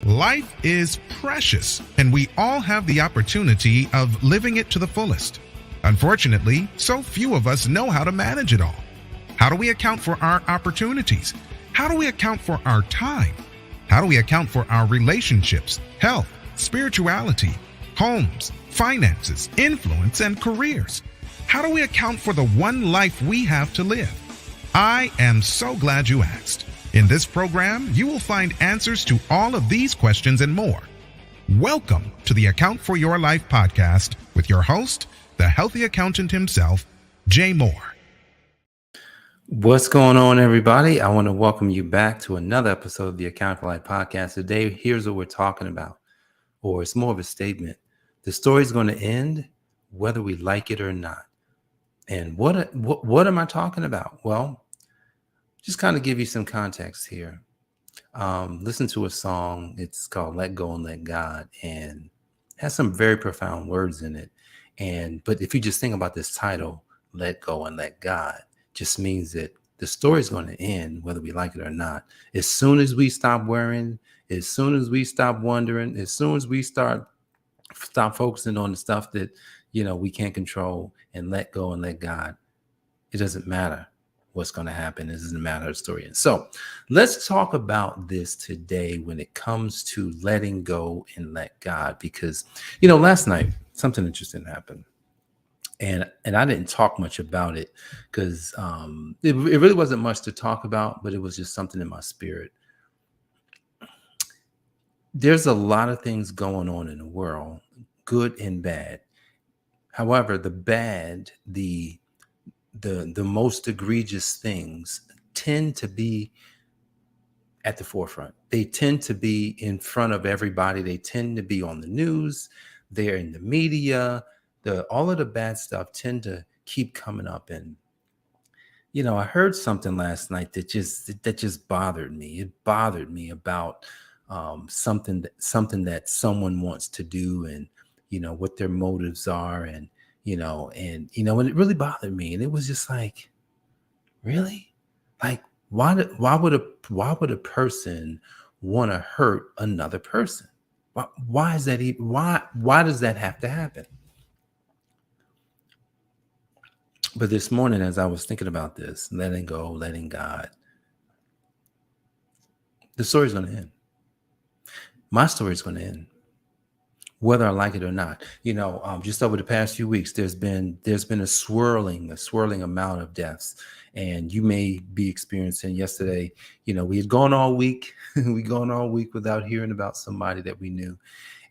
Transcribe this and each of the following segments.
Life is precious, and we all have the opportunity of living it to the fullest. Unfortunately, so few of us know how to manage it all. How do we account for our opportunities? How do we account for our time? How do we account for our relationships, health, spirituality, homes, finances, influence, and careers? How do we account for the one life we have to live? I am so glad you asked. In this program, you will find answers to all of these questions and more. Welcome to the Account for Your Life podcast with your host, the healthy accountant himself, Jay Moore. What's going on, everybody? I want to welcome you back to another episode of the Account for Life podcast. Today, here's what we're talking about, or it's more of a statement. The story's going to end whether we like it or not. And what am I talking about? Well, just kind of give you some context here. Listen to a song. It's called Let Go and Let God, and has some very profound words in it. But if you just think about this title, Let Go and Let God, just means that the story is going to end whether we like it or not. As soon as we stop worrying, as soon as we stop wondering, as soon as we stop focusing on the stuff that we can't control and let go and let God, it doesn't matter what's going to happen. It doesn't matter the story. And so let's talk about this today when it comes to letting go and let God, because last night something interesting happened. And I didn't talk much about it because it really wasn't much to talk about, but it was just something in my spirit. There's a lot of things going on in the world, good and bad. However, the bad, the most egregious things tend to be at the forefront. They tend to be in front of everybody. They tend to be on the news. They're in the media. All of the bad stuff tend to keep coming up. And I heard something last night that just bothered me. It bothered me about something that someone wants to do, and what their motives are, and and it really bothered me. And it was just like, really? Like, why would a person want to hurt another person? Why is that even, why does that have to happen? But this morning, as I was thinking about this, letting go, letting God, the story's going to end. My story's going to end, whether I like it or not. Just over the past few weeks, there's been a swirling amount of deaths, and you may be experiencing. Yesterday, we had gone all week, without hearing about somebody that we knew,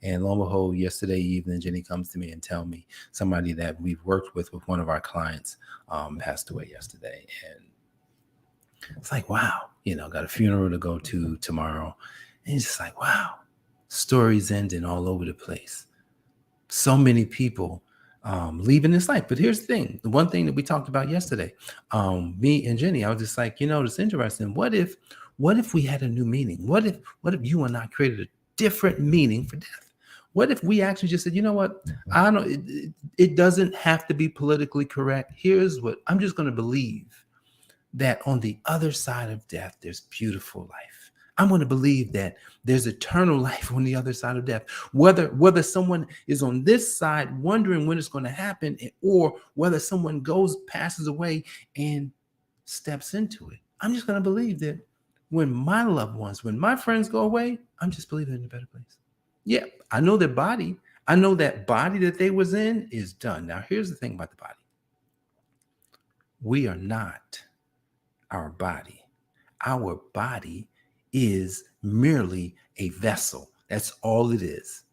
and lo and behold, yesterday evening, Jenny comes to me and tell me somebody that we've worked with one of our clients passed away yesterday, and it's like, wow, got a funeral to go to tomorrow, and it's just like, wow. Stories ending all over the place. So many people leaving this life. But here's the thing. The one thing that we talked about yesterday, me and Jenny, I was just like, it's interesting. What if we had a new meaning? What if you and I created a different meaning for death? What if we actually just said, you know what? I don't know. It doesn't have to be politically correct. Here's what I'm just going to believe, that on the other side of death, there's beautiful life. I'm going to believe that there's eternal life on the other side of death. Whether someone is on this side wondering when it's going to happen, or whether someone passes away and steps into it. I'm just going to believe that when my loved ones, when my friends go away, I'm just believing in a better place. Yeah, I know their body. I know that body that they was in is done. Now, here's the thing about the body. We are not our body. Our body is merely a vessel. That's all it is.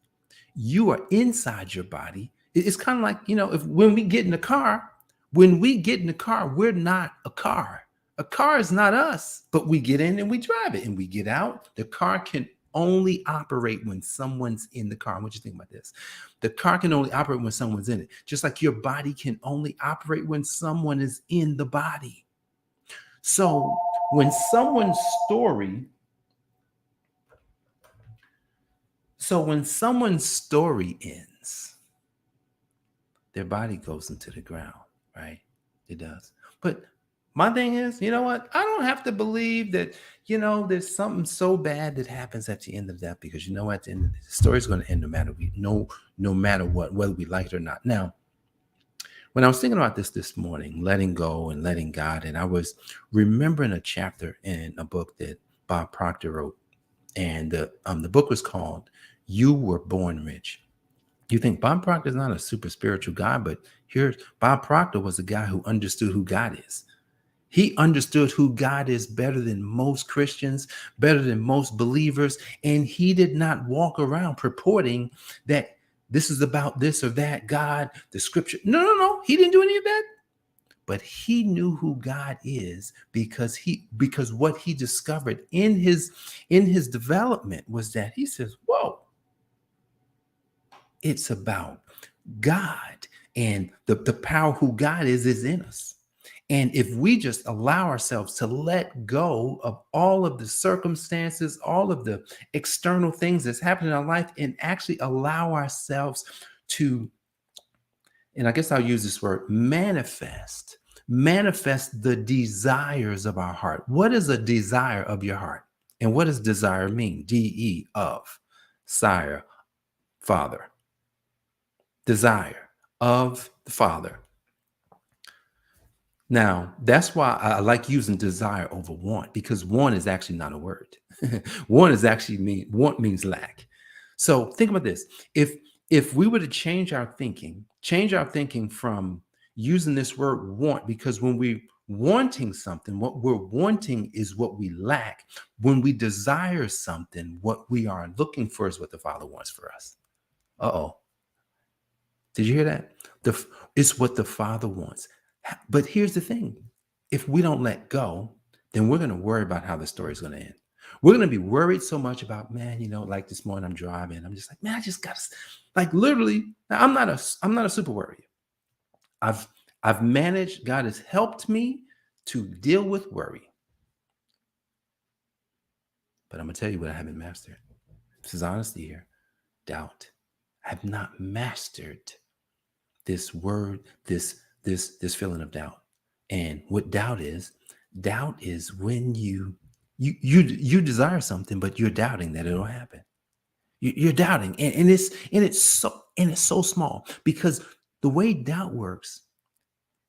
You are inside your body. It's kind of like, when we get in the car, we're not a car. A car is not us, but we get in and we drive it and we get out. The car can only operate when someone's in the car. What you think about this? The car can only operate when someone's in it. Just like your body can only operate when someone is in the body. So when someone's story ends, their body goes into the ground, right? It does. But My thing is, you know what? I don't have to believe that, there's something so bad that happens at the end of that, because you know what? At the end of the story's going to end no matter what, whether we like it or not. Now, when I was thinking about this morning, letting go and letting God, and I was remembering a chapter in a book that Bob Proctor wrote, and the book was called "You Were Born Rich." You think Bob Proctor is not a super spiritual guy, but here Bob Proctor was a guy who understood who God is. He understood who God is better than most Christians, better than most believers, and he did not walk around purporting that this is about this or that, God, the scripture. No, no, no. He didn't do any of that. But he knew who God is, because what he discovered in his development was that he says, whoa, it's about God, and the power who God is in us. And if we just allow ourselves to let go of all of the circumstances, all of the external things that's happening in our life, and actually allow ourselves to, and I guess I'll use this word, manifest the desires of our heart. What is a desire of your heart? And what does desire mean? DE, of, sire, father. Desire of the Father. Now, that's why I like using desire over want, because want is actually not a word. Want means lack. So think about this. If we were to change our thinking from using this word want, because when we wanting something, what we're wanting is what we lack. When we desire something, what we are looking for is what the Father wants for us. Uh-oh. Did you hear that? It's what the Father wants. But here's the thing. If we don't let go, then we're going to worry about how the story is going to end. We're going to be worried so much about, man, like this morning I'm driving. I'm just like, man, I just got to, like, literally, I'm not a super worrier. I've managed, God has helped me to deal with worry. But I'm going to tell you what I haven't mastered. This is honesty here. Doubt. I have not mastered this word, this feeling of doubt. And what doubt is when you desire something, but you're doubting that it'll happen. You're doubting, and it's so small, because the way doubt works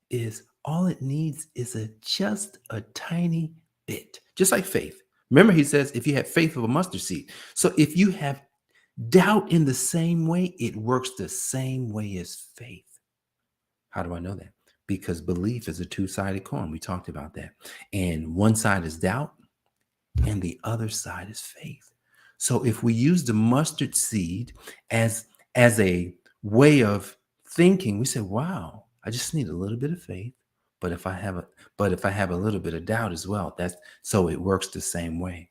is all it needs is just a tiny bit, just like faith. Remember, he says, if you have faith of a mustard seed. So if you have doubt in the same way, it works the same way as faith. How do I know that? Because belief is a two-sided coin. We talked about that. And one side is doubt and the other side is faith. So if we use the mustard seed as a way of thinking, we say, wow, I just need a little bit of faith. But if I have a little bit of doubt as well, so it works the same way.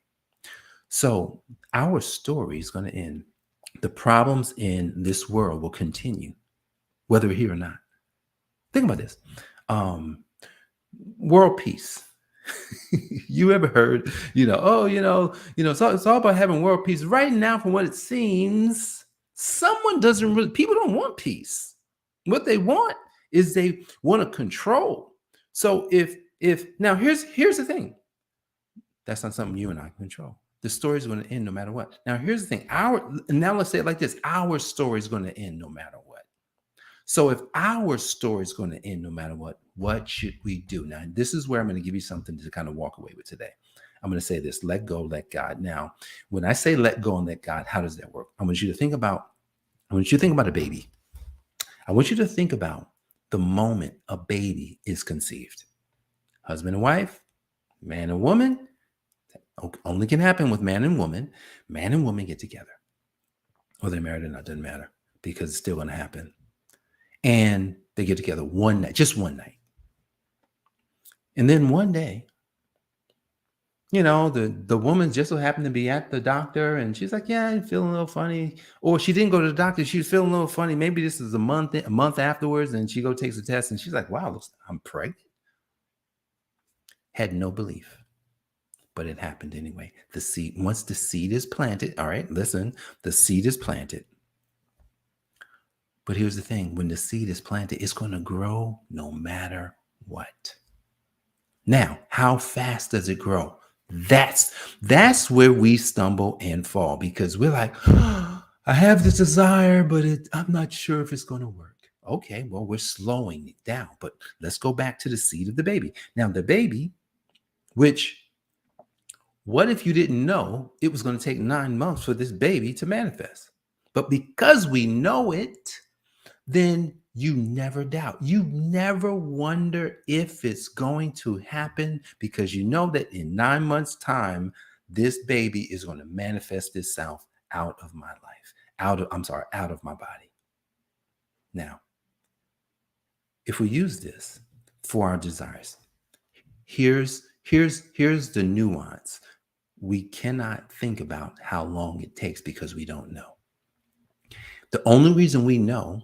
So our story is going to end. The problems in this world will continue, whether we're here or not. Think about this. World peace. You ever heard, it's all about having world peace. Right now, from what it seems, people don't want peace. What they want is they want to control. So if now here's the thing. That's not something you and I can control. The story is going to end no matter what. Now, here's the thing. Now let's say it like this. Our story is going to end no matter what. So if our story is going to end no matter what should we do? Now, this is where I'm going to give you something to kind of walk away with today. I'm going to say this: let go, let God. Now, when I say let go and let God, how does that work? I want you to think about a baby. I want you to think about the moment a baby is conceived. Husband and wife, man and woman. Only can happen with man and woman. Man and woman get together. Whether they're married or not, doesn't matter, because it's still going to happen. And they get together one night, just one night. And then one day, the woman just so happened to be at the doctor, and she's like, yeah, I'm feeling a little funny. Or she didn't go to the doctor. She was feeling a little funny. Maybe this is a month afterwards, and she takes a test, and she's like, wow, I'm pregnant. Had no belief. But it happened anyway. Once the seed is planted, all right, listen, the seed is planted. But here's the thing. When the seed is planted, it's going to grow no matter what. Now, how fast does it grow? That's where we stumble and fall, because we're like, I have this desire, but I'm not sure if it's going to work. Okay, well, we're slowing it down, but let's go back to the seed of the baby. Now, the baby, which, what if you didn't know it was going to take 9 months for this baby to manifest? But because we know it, then you never doubt. You never wonder if it's going to happen, because you know that in 9 months' time, this baby is going to manifest itself out of my life, out of my body. Now, if we use this for our desires, here's the nuance. We cannot think about how long it takes because we don't know. The only reason we know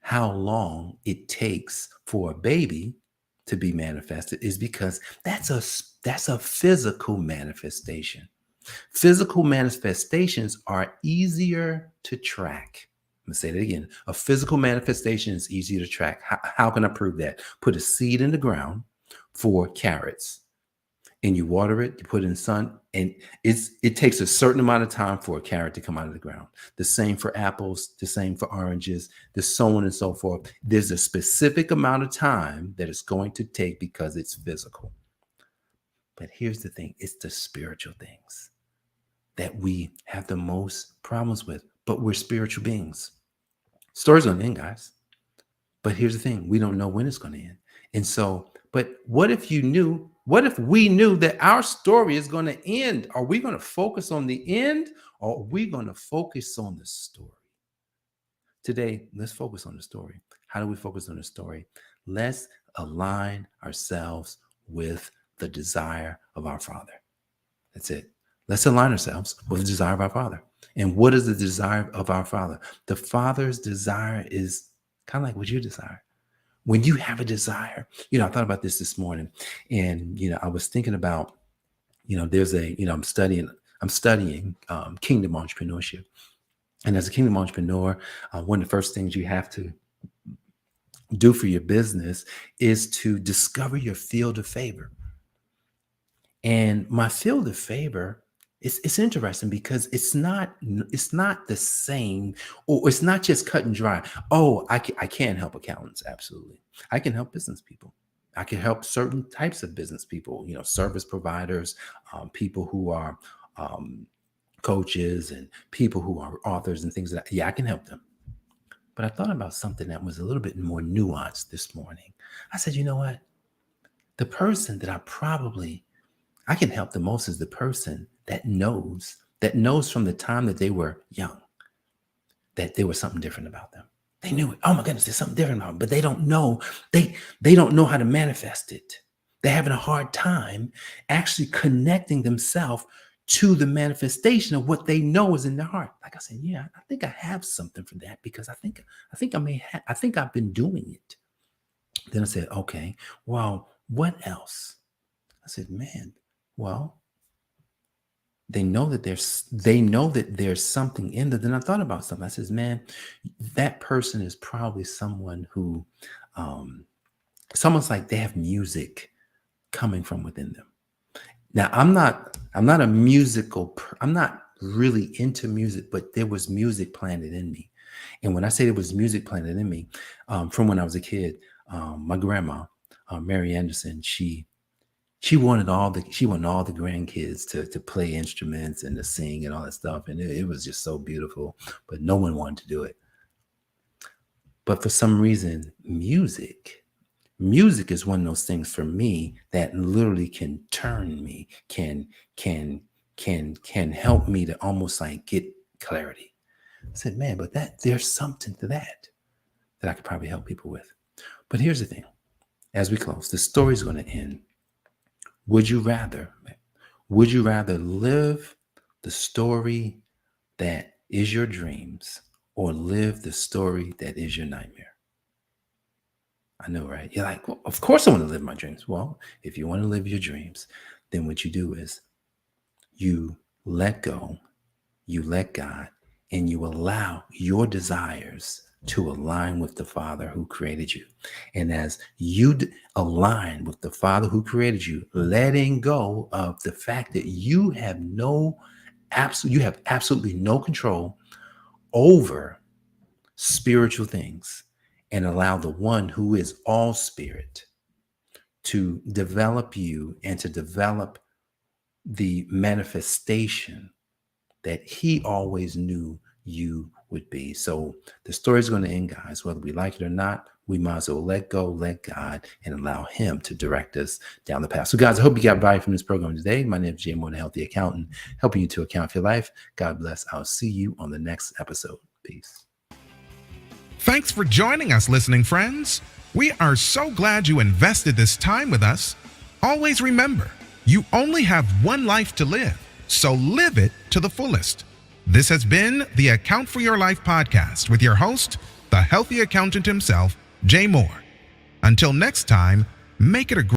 how long it takes for a baby to be manifested is because that's a physical manifestation. Physical manifestations are easier to track. I'm gonna say that again. A physical manifestation is easier to track. How can I prove that? Put a seed in the ground for carrots, and you water it, you put it in the sun, and it takes a certain amount of time for a carrot to come out of the ground. The same for apples, the same for oranges, the so on and so forth. There's a specific amount of time that it's going to take because it's physical. But here's the thing, it's the spiritual things that we have the most problems with, but we're spiritual beings. Story's gonna end, guys. But here's the thing, we don't know when it's gonna end. And so, but what if we knew that our story is going to end? Are we going to focus on the end, or are we going to focus on the story? Today, let's focus on the story. How do we focus on the story? Let's align ourselves with the desire of our Father. That's it. Let's align ourselves with the desire of our Father. And what is the desire of our Father? The Father's desire is kind of like what you desire. When you have a desire, I thought about this morning, and, I was thinking about, there's I'm studying kingdom entrepreneurship. And as a kingdom entrepreneur, one of the first things you have to do for your business is to discover your field of favor. And my field of favor, it's interesting because it's not the same, or it's not just cut and dry. Oh, I can help accountants. Absolutely. I can help business people. I can help certain types of business people, service providers, people who are coaches, and people who are authors and things like that. Yeah, I can help them. But I thought about something that was a little bit more nuanced this morning. I said, you know what? The person that I can help the most is the person that knows from the time that they were young that there was something different about them. They knew it. Oh my goodness, there's something different about them, but they don't know. They don't know how to manifest it. They're having a hard time actually connecting themselves to the manifestation of what they know is in their heart. Like I said, yeah, I think I have something for that, because I think I've been doing it. Then I said, okay, well, what else? I said, man, well, they know that there's something in there. Then I thought about something. I says, man, that person is probably someone who, someone's like they have music coming from within them. Now, I'm not a musical. I'm not really into music, but there was music planted in me. And when I say there was music planted in me, from when I was a kid, my grandma, Mary Anderson, she wanted all the grandkids to play instruments and to sing and all that stuff. And it was just so beautiful, but no one wanted to do it. But for some reason, music is one of those things for me that literally can turn me, can help me to almost like get clarity. I said, man, but there's something to that I could probably help people with. But here's the thing. As we close, the story's going to end. Would you rather live the story that is your dreams, or live the story that is your nightmare? I know, right? You're like, well, of course I want to live my dreams. Well, if you want to live your dreams, then what you do is you let go, you let God, and you allow your desires to align with the Father who created you. And as you align with the Father who created you, letting go of the fact that you have absolutely no control over spiritual things, and allow the one who is all spirit to develop you and to develop the manifestation that he always knew you would be. So the story is going to end, guys. Whether we like it or not, we might as well let go, let God, and allow him to direct us down the path. So guys, I hope you got value from this program today. My name is Jay Moore, the Healthy Accountant, helping you to account for your life. God bless. I'll see you on the next episode. Peace. Thanks for joining us, listening friends. We are so glad you invested this time with us. Always remember, you only have one life to live, so live it to the fullest. This has been the Account for Your Life podcast with your host, the healthy accountant himself, Jay Moore. Until next time, make it a great